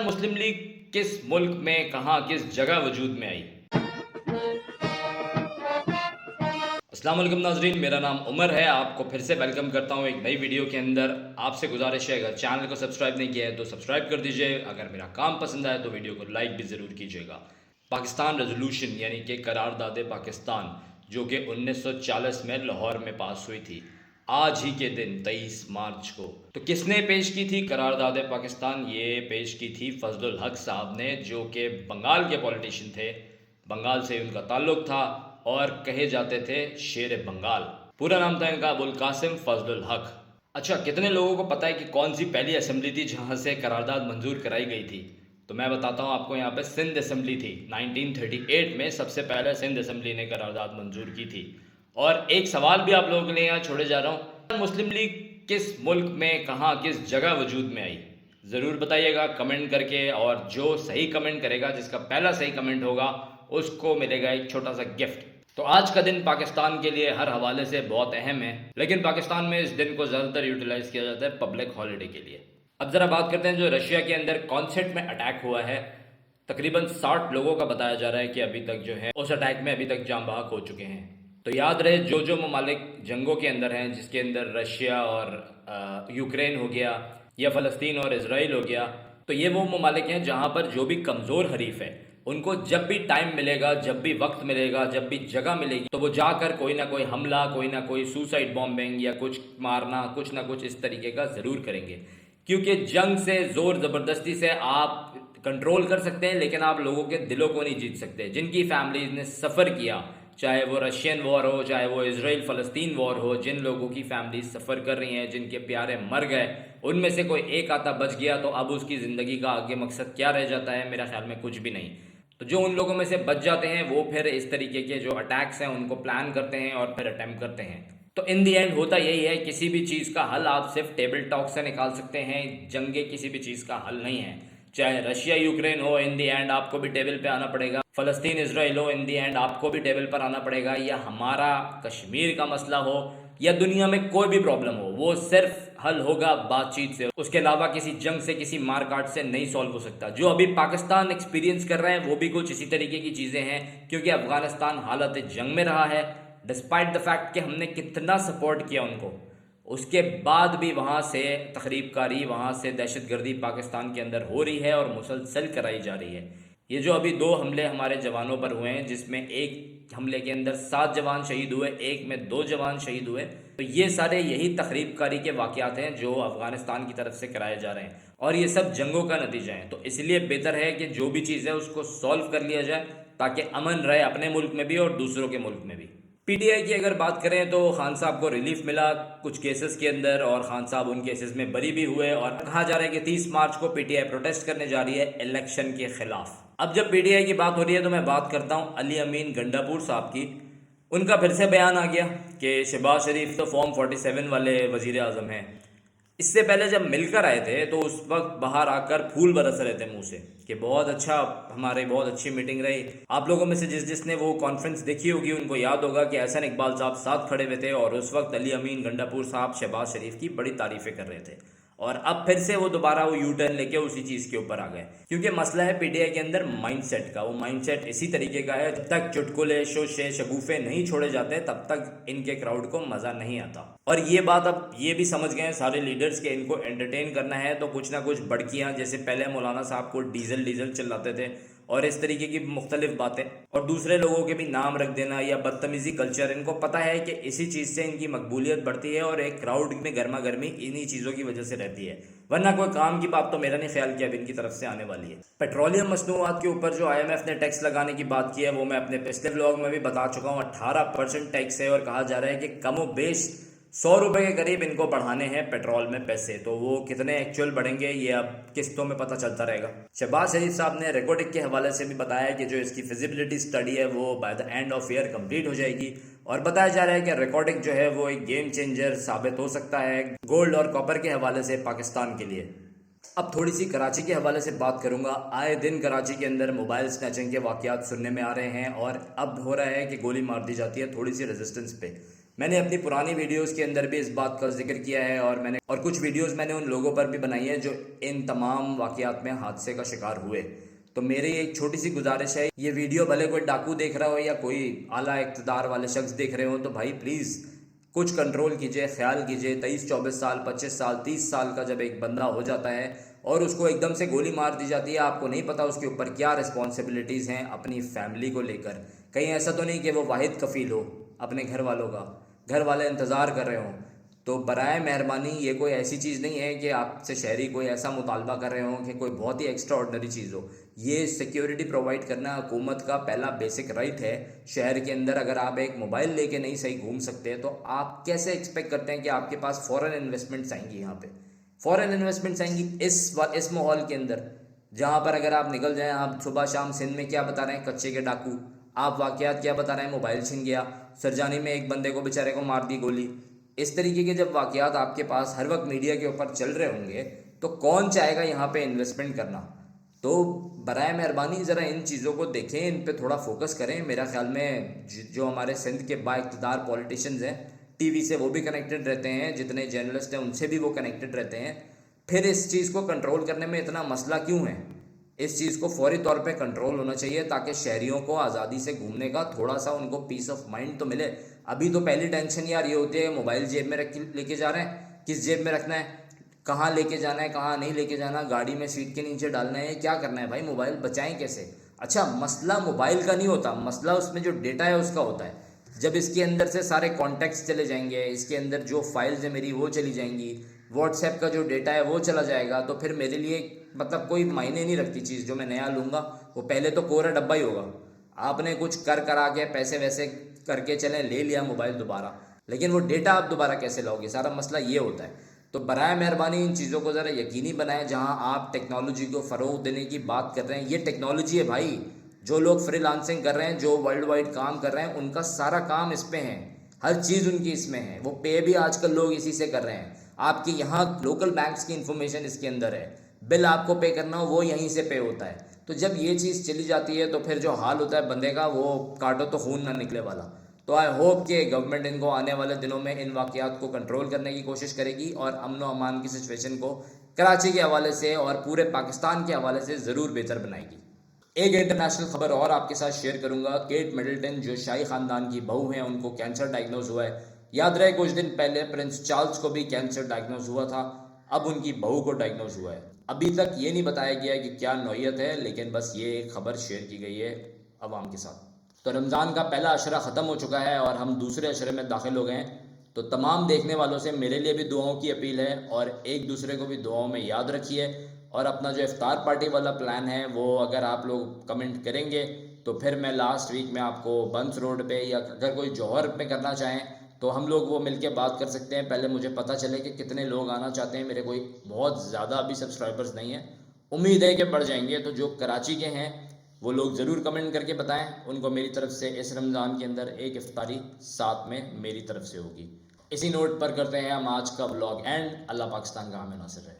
मुस्लिम league किस मुल्क में कहाँ किस जगह वजूद में आई। अस्सलाम वालेकुम नाजरीन, मेरा नाम उमर है। आपको फिर से वेलकम करता हूँ एक नई वीडियो के अंदर। आपसे गुजारिश है, अगर चैनल को सब्सक्राइब नहीं किया है तो सब्सक्राइब कर दीजिए। अगर मेरा काम पसंद आए तो वीडियो को लाइक भी ज़रूर कीजिएगा। पाकिस्तान रेजोल्यूशन यानी कि करारदाद पाकिस्तान, जो कि 1940 में लाहौर में पास हुई थी, आज ही के दिन 23 मार्च को, तो किसने पेश की थी करारदाद पाकिस्तान? ये पेश की थी फजलुल हक साहब ने, जो कि बंगाल के पॉलिटिशियन थे। बंगाल से उनका ताल्लुक था और कहे जाते थे शेर बंगाल। पूरा नाम था इनका अबुल कासिम फजलुल हक। अच्छा, कितने लोगों को पता है कि कौन सी पहली असेंबली थी जहां से करारदाद मंजूर कराई गई थी? तो मैं बताता हूं आपको। यहाँ पे सिंध असेंबली थी। 1938 में सबसे पहले सिंध असेंबली ने करारदाद मंजूर की थी। और एक सवाल भी आप लोगों के लिए यहाँ छोड़े जा रहा हूँ, मुस्लिम लीग किस मुल्क में कहाँ किस जगह वजूद में आई? ज़रूर बताइएगा कमेंट करके। और जो सही कमेंट करेगा, जिसका पहला सही कमेंट होगा, उसको मिलेगा एक छोटा सा गिफ्ट। तो आज का दिन पाकिस्तान के लिए हर हवाले से बहुत अहम है, लेकिन पाकिस्तान में इस दिन को ज़्यादातर यूटिलाइज किया जाता है पब्लिक हॉलीडे के लिए। अब ज़रा बात करते हैं जो रशिया के अंदर कॉन्सर्ट में अटैक हुआ है। तकरीबन 60 लोगों का बताया जा रहा है कि अभी तक जो है उस अटैक में अभी तक जाँ बहक हो चुके हैं। तो याद रहे, जो जो ममालिक जंगों के अंदर हैं, जिसके अंदर रशिया और यूक्रेन हो गया, या फ़लस्तीन और इसराइल हो गया, तो ये वो ममालिक हैं जहाँ पर जो भी कमज़ोर हरीफ है, उनको जब भी टाइम मिलेगा, जब भी वक्त मिलेगा, जब भी जगह मिलेगी, तो वो जाकर कोई ना कोई हमला, कोई ना कोई सुसाइड बॉम्बिंग या कुछ मारना, कुछ ना कुछ इस तरीके का ज़रूर करेंगे। क्योंकि जंग से, ज़ोर ज़बरदस्ती से आप कंट्रोल कर सकते हैं, लेकिन आप लोगों के दिलों को नहीं जीत सकते। जिनकी फैमिलीज ने सफ़र किया, चाहे वो रशियन वॉर हो, चाहे वो इसराइल फ़लस्तीन वॉर हो, जिन लोगों की फैमिली सफ़र कर रही हैं, जिनके प्यारे मर गए, उनमें से कोई एक आता बच गया, तो अब उसकी ज़िंदगी का आगे मकसद क्या रह जाता है? मेरा ख्याल में कुछ भी नहीं। तो जो उन लोगों में से बच जाते हैं, वो फिर इस तरीके के जो अटैक्स हैं उनको प्लान करते हैं और फिर अटैम्प्ट करते हैं। तो इन दी एंड होता यही है, किसी भी चीज़ का हल आप सिर्फ टेबल टॉक से निकाल सकते हैं। जंगे किसी भी चीज़ का हल नहीं है। चाहे रशिया यूक्रेन हो, इन दी एंड आपको भी टेबल पे आना पड़ेगा। फ़लस्तीन इसराइल हो, इन दी एंड आपको भी टेबल पर आना पड़ेगा। या हमारा कश्मीर का मसला हो, या दुनिया में कोई भी प्रॉब्लम हो, वो सिर्फ हल होगा बातचीत से। उसके अलावा किसी जंग से, किसी मारकाट से नहीं सॉल्व हो सकता। जो अभी पाकिस्तान एक्सपीरियंस कर रहे हैं वो भी कुछ इसी तरीके की चीज़ें हैं, क्योंकि अफगानिस्तान हालत जंग में रहा है। डिस्पाइट द फैक्ट कि हमने कितना सपोर्ट किया उनको, उसके बाद भी वहाँ से तखरीबकारी, वहाँ से दहशतगर्दी पाकिस्तान के अंदर हो रही है और मुसलसल कराई जा रही है। ये जो अभी 2 हमले हमारे जवानों पर हुए हैं, जिसमें एक हमले के अंदर 7 जवान शहीद हुए, एक में 2 जवान शहीद हुए, तो ये सारे यही तखरीबकारी के वाक़यात हैं जो अफ़गानिस्तान की तरफ से कराए जा रहे हैं, और ये सब जंगों का नतीजा है। तो इसलिए बेहतर है कि जो भी चीज़ है उसको सॉल्व कर लिया जाए, ताकि अमन रहे अपने मुल्क में भी और दूसरों के मुल्क में भी। पीटीआई की अगर बात करें तो खान साहब को रिलीफ मिला कुछ केसेस के अंदर, और खान साहब उन केसेस में बरी भी हुए। और कहा जा रहा है कि 30 मार्च को पीटीआई प्रोटेस्ट करने जा रही है इलेक्शन के खिलाफ। अब जब पीटीआई की बात हो रही है तो मैं बात करता हूँ अली अमीन गंडापुर साहब की। उनका फिर से बयान आ गया कि शहबाज शरीफ तो फॉर्म 47 वाले वजीर आज़म हैं। इससे पहले जब मिलकर आए थे तो उस वक्त बाहर आकर फूल बरस रहे थे मुंह से कि बहुत अच्छा, हमारी बहुत अच्छी मीटिंग रही। आप लोगों में से जिसने वो कॉन्फ्रेंस देखी होगी उनको याद होगा कि एहसन इकबाल साहब साथ खड़े हुए थे, और उस वक्त अली अमीन गंडापुर साहब शहबाज शरीफ की बड़ी तारीफ़ें कर रहे थे। और अब फिर से वो दोबारा वो यू टर्न लेके उसी चीज़ के ऊपर आ गए, क्योंकि मसला है पीटीआई के अंदर माइंडसेट का। वो माइंडसेट इसी तरीके का है, जब तक चुटकुले, शोशे, शगुफे नहीं छोड़े जाते तब तक इनके क्राउड को मज़ा नहीं आता। और ये बात अब ये भी समझ गए हैं सारे लीडर्स के इनको एंटरटेन करना है तो कुछ ना कुछ बड़कियाँ, जैसे पहले मौलाना साहब को डीजल डीजल चिल्लाते थे और इस तरीके की मुख्तलिफ बातें, और दूसरे लोगों के भी नाम रख देना या बदतमीज़ी कल्चर। इनको पता है कि इसी चीज़ से इनकी मकबूलियत बढ़ती है और एक क्राउड में गर्मा गर्मी इन्हीं चीज़ों की वजह से रहती है, वरना कोई काम की बात तो मेरा नहीं ख्याल कि अब इनकी तरफ से आने वाली है। पेट्रोलियम मसनूआत के ऊपर जो IMF ने टैक्स लगाने की बात की है, वो मैं अपने पिछले व्लॉग में भी बता चुका हूँ। 18% टैक्स है, और कहा जा रहा है कि कमो बेश 100 रुपये के करीब इनको बढ़ाने हैं पेट्रोल में पैसे। तो वो कितने एक्चुअल बढ़ेंगे ये अब किस्तों में पता चलता रहेगा। शहबाज शरीफ साहब ने रेकोटिक के हवाले से भी बताया कि जो इसकी फिजिबिलिटी स्टडी है वो by the end of year complete हो जाएगी, और बताया जा रहा है कि रेकोटिक जो है वो एक गेम चेंजर साबित हो सकता है गोल्ड और कॉपर के हवाले से पाकिस्तान के लिए। अब थोड़ी सी कराची के हवाले से बात करूंगा। आए दिन कराची के अंदर मोबाइल स्नैचिंग के वाक़यात सुनने में आ रहे हैं, और अब हो रहा है कि गोली मार दी जाती है थोड़ी सी रेजिस्टेंस पे। मैंने अपनी पुरानी वीडियोस के अंदर भी इस बात का जिक्र किया है और कुछ वीडियोस मैंने उन लोगों पर भी बनाई है जो इन तमाम वाक़यात में हादसे का शिकार हुए। तो मेरी एक छोटी सी गुजारिश है, ये वीडियो भले कोई डाकू देख रहा हो या कोई आला इक़्तिदार वाले शख्स देख रहे हो, तो भाई प्लीज़ कुछ कंट्रोल कीजिए, ख्याल कीजिए। 23-24 साल, 25 साल, 30 साल का जब एक बंदा हो जाता है और उसको एकदम से गोली मार दी जाती है, आपको नहीं पता उसके ऊपर क्या रिस्पॉन्सिबिलिटीज़ हैं अपनी फैमिली को लेकर। कहीं ऐसा तो नहीं कि वो वाहिद कफ़ील हो अपने घर वालों का, घर वाले इंतज़ार कर रहे हों। तो बराए मेहरबानी ये कोई ऐसी चीज़ नहीं है कि आपसे शहरी कोई ऐसा मुतालबा कर रहे हों कि कोई बहुत ही एक्स्ट्रा ऑर्डनरी चीज़ हो। ये सिक्योरिटी प्रोवाइड करना हुकूमत का पहला बेसिक राइट है। शहर के अंदर अगर आप एक मोबाइल लेके नहीं सही घूम सकते तो आप कैसे एक्सपेक्ट करते हैं कि आपके पास फ़ॉरेन इन्वेस्टमेंट्स आएंगी? यहाँ पे फ़ॉरेन इन्वेस्टमेंट्स आएंगी इस माहौल के अंदर, जहाँ पर अगर आप निकल जाएँ, आप सुबह शाम सिंध में क्या बता रहे हैं, कच्चे के डाकू, आप वाक़यात क्या बता रहे हैं, मोबाइल छिन गया, सरजानी में एक बंदे को बेचारे को मार दी गोली। इस तरीके के जब वाक़यात आपके पास हर वक्त मीडिया के ऊपर चल रहे होंगे तो कौन चाहेगा यहाँ पे इन्वेस्टमेंट करना? तो बराए मेहरबानी ज़रा इन चीज़ों को देखें, इन पे थोड़ा फोकस करें। मेरा ख्याल में जो हमारे सिंध के बाइक़्तिदार पॉलिटिशियंस हैं, टीवी से वो भी कनेक्टेड रहते हैं, जितने जर्नलिस्ट हैं उनसे भी वो कनेक्टेड रहते हैं। फिर इस चीज़ को कंट्रोल करने में इतना मसला क्यों है? इस चीज़ को फौरी तौर पे कंट्रोल होना चाहिए ताकि शहरियों को आज़ादी से घूमने का थोड़ा सा उनको पीस ऑफ माइंड तो मिले। अभी तो पहली टेंशन यार ये होती है, मोबाइल जेब में रख लेके जा रहे हैं, किस जेब में रखना है, कहाँ लेके जाना है, कहाँ नहीं लेके जाना, गाड़ी में सीट के नीचे डालना है, क्या करना है भाई, मोबाइल बचाएं कैसे? अच्छा, मसला मोबाइल का नहीं होता, मसला उसमें जो डेटा है उसका होता है। जब इसके अंदर से सारे कॉन्टैक्ट्स चले जाएंगे, इसके अंदर जो फाइल्स है मेरी वो चली जाएंगी, व्हाट्सएप का जो डेटा है वो चला जाएगा, तो फिर मेरे लिए मतलब कोई मायने नहीं रखती चीज़ जो मैं नया लूँगा। वो पहले तो कोरा डब्बा ही होगा। आपने कुछ कर करा के पैसे वैसे करके चलें, ले लिया मोबाइल दोबारा, लेकिन वो डेटा आप दोबारा कैसे लाओगे? सारा मसला ये होता है। तो बराए मेहरबानी इन चीज़ों को ज़रा यकीनी बनाएं। जहाँ आप टेक्नोलॉजी को फ़रोग़ देने की बात कर रहे हैं, ये टेक्नोलॉजी है भाई। जो लोग फ्रीलांसिंग कर रहे हैं, जो वर्ल्ड वाइड काम कर रहे हैं, उनका सारा काम इस पे है, हर चीज़ उनकी इसमें है। वो पे भी आजकल लोग इसी से कर रहे हैं। आपकी यहाँ लोकल बैंक्स की इन्फॉर्मेशन इसके अंदर है, बिल आपको पे करना हो वो यहीं से पे होता है। तो जब ये चीज़ चली जाती है तो फिर जो हाल होता है बंदे का, वो काटो तो खून ना निकले वाला। तो आई होप कि गवर्नमेंट इनको आने वाले दिनों में इन वाक़यात को कंट्रोल करने की कोशिश करेगी और अमन व अमान की सिचुएशन को कराची के हवाले से और पूरे पाकिस्तान के हवाले से ज़रूर बेहतर बनाएगी। एक इंटरनेशनल खबर और आपके साथ शेयर करूंगा। केट मिडल्टन जो शाही ख़ानदान की बहू हैं, उनको कैंसर डायग्नोज हुआ है। याद रहे कुछ दिन पहले प्रिंस चार्ल्स को भी कैंसर डायग्नोज हुआ था, अब उनकी बहू को डायग्नोज हुआ है। अभी तक ये नहीं बताया गया कि क्या नौयत है, लेकिन बस ये एक खबर शेयर की गई है अवाम के साथ। तो रमज़ान का पहला अशरा ख़त्म हो चुका है और हम दूसरे अशरे में दाखिल हो गए हैं। तो तमाम देखने वालों से मेरे लिए भी दुआओं की अपील है और एक दूसरे को भी दुआओं में याद रखिए। और अपना जो इफ्तार पार्टी वाला प्लान है वो अगर आप लोग कमेंट करेंगे तो फिर मैं लास्ट वीक में आपको बंस रोड पे या अगर कोई जौहर पे करना चाहें तो हम लोग वो मिलके बात कर सकते हैं। पहले मुझे पता चले कि कितने लोग आना चाहते हैं। मेरे कोई बहुत ज़्यादा अभी सब्सक्राइबर्स नहीं है, उम्मीद है कि बढ़ जाएंगे। तो जो कराची के हैं वो लोग ज़रूर कमेंट करके बताएं, उनको मेरी तरफ से इस रमज़ान के अंदर एक इफ्तारी साथ में मेरी तरफ से होगी। इसी नोट पर करते हैं हम आज का व्लॉग एंड। अल्लाह पाकिस्तान का हमें नासिर रहे।